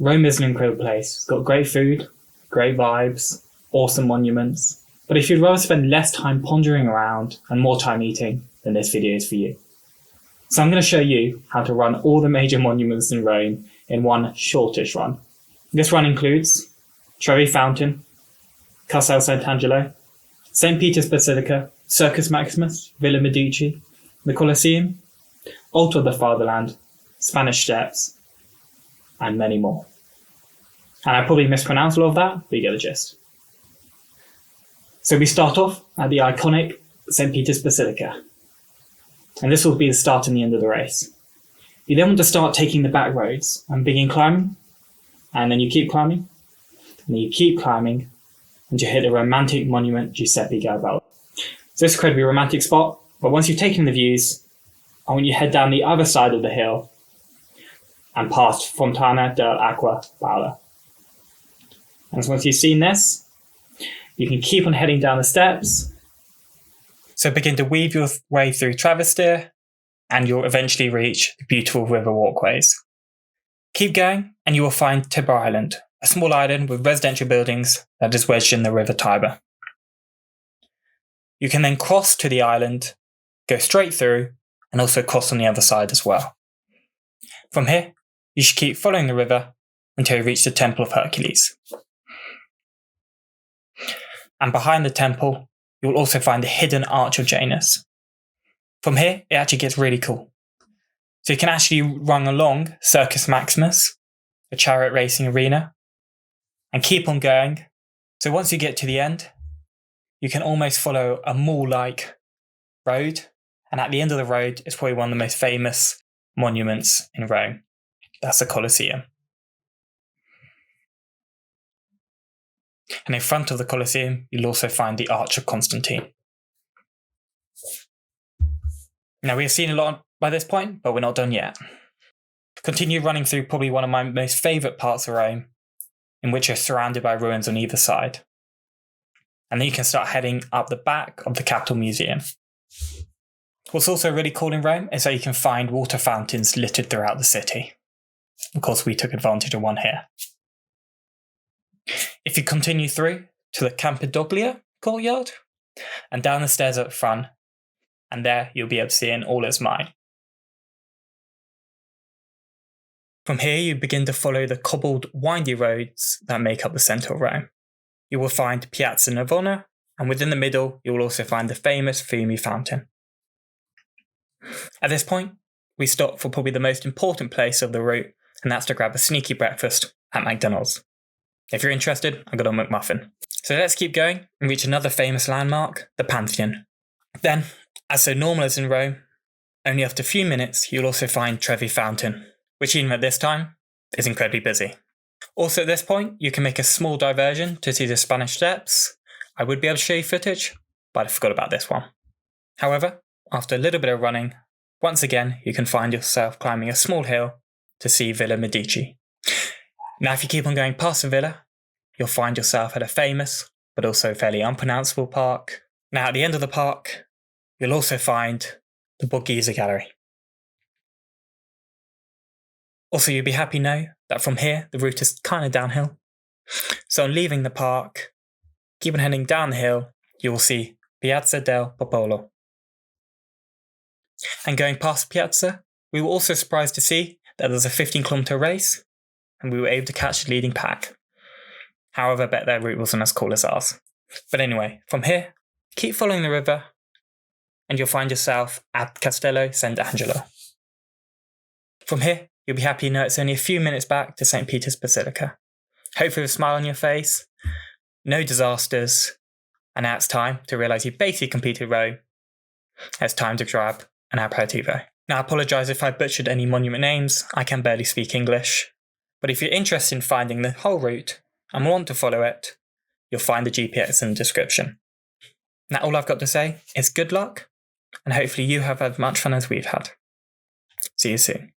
Rome is an incredible place. It's got great food, great vibes, awesome monuments. But if you'd rather spend less time pondering around and more time eating, then this video is for you. So I'm going to show you how to run all the major monuments in Rome in one shortish run. This run includes Trevi Fountain, Castel Sant'Angelo, St. Peter's Basilica, Circus Maximus, Villa Medici, the Colosseum, Altar of the Fatherland, Spanish Steps, and many more. And I probably mispronounced all of that, but you get the gist. So we start off at the iconic St. Peter's Basilica. And this will be the start and the end of the race. You then want to start taking the back roads and begin climbing, and then you keep climbing, and then you keep climbing, until you hit the romantic monument Giuseppe Garibaldi. So this is incredibly romantic spot, but once you've taken the views, I want you to head down the other side of the hill and past Fontana dell'Acqua Paola. And so once you've seen this, you can keep on heading down the steps. So begin to weave your way through Travestir, and you'll eventually reach the beautiful river walkways. Keep going, and you will find Tiber Island, a small island with residential buildings that is wedged in the River Tiber. You can then cross to the island, go straight through, and also cross on the other side as well. From here, you should keep following the river until you reach the Temple of Hercules. And behind the temple, you'll also find the hidden Arch of Janus. From here, it actually gets really cool. So you can actually run along Circus Maximus, the chariot racing arena, and keep on going. So once you get to the end, you can almost follow a mall-like road, and at the end of the road is probably one of the most famous monuments in Rome. That's the Colosseum. And in front of the Colosseum, you'll also find the Arch of Constantine. Now, we have seen a lot by this point, but we're not done yet. Continue running through probably one of my most favourite parts of Rome, in which you're surrounded by ruins on either side. And then you can start heading up the back of the Capitol Museum. What's also really cool in Rome is that you can find water fountains littered throughout the city. Of course, we took advantage of one here. If you continue through to the Campidoglio courtyard and down the stairs up front, and there you'll be able to see it in all its might. From here, you begin to follow the cobbled, windy roads that make up the centre of Rome. You will find Piazza Navona, and within the middle, you will also find the famous Fiume Fountain. At this point, we stop for probably the most important place of the route, and that's to grab a sneaky breakfast at McDonald's. If you're interested, I got a McMuffin. So let's keep going and reach another famous landmark, the Pantheon. Then, as so normal as in Rome, only after a few minutes, you'll also find Trevi Fountain, which even at this time is incredibly busy. Also at this point, you can make a small diversion to see the Spanish Steps. I would be able to show you footage, but I forgot about this one. However, after a little bit of running, once again, you can find yourself climbing a small hill to see Villa Medici. Now, if you keep on going past the villa, you'll find yourself at a famous, but also fairly unpronounceable park. Now, at the end of the park, you'll also find the Borghese Gallery. Also, you'll be happy to know that from here, the route is kind of downhill. So on leaving the park, keep on heading down the hill, you will see Piazza del Popolo. And going past Piazza, we were also surprised to see that there's a 15-kilometre race, and we were able to catch the leading pack. However, I bet their route wasn't as cool as ours. But anyway, from here, keep following the river, and you'll find yourself at Castello Sant'Angelo. From here, you'll be happy to know it's only a few minutes back to St. Peter's Basilica. Hopefully with a smile on your face, no disasters, and now it's time to realise you basically completed Rome. It's time to grab an aperitivo. Now I apologise if I butchered any monument names, I can barely speak English. But if you're interested in finding the whole route and want to follow it, you'll find the GPS in the description. Now all I've got to say is good luck, and hopefully you have as much fun as we've had. See you soon.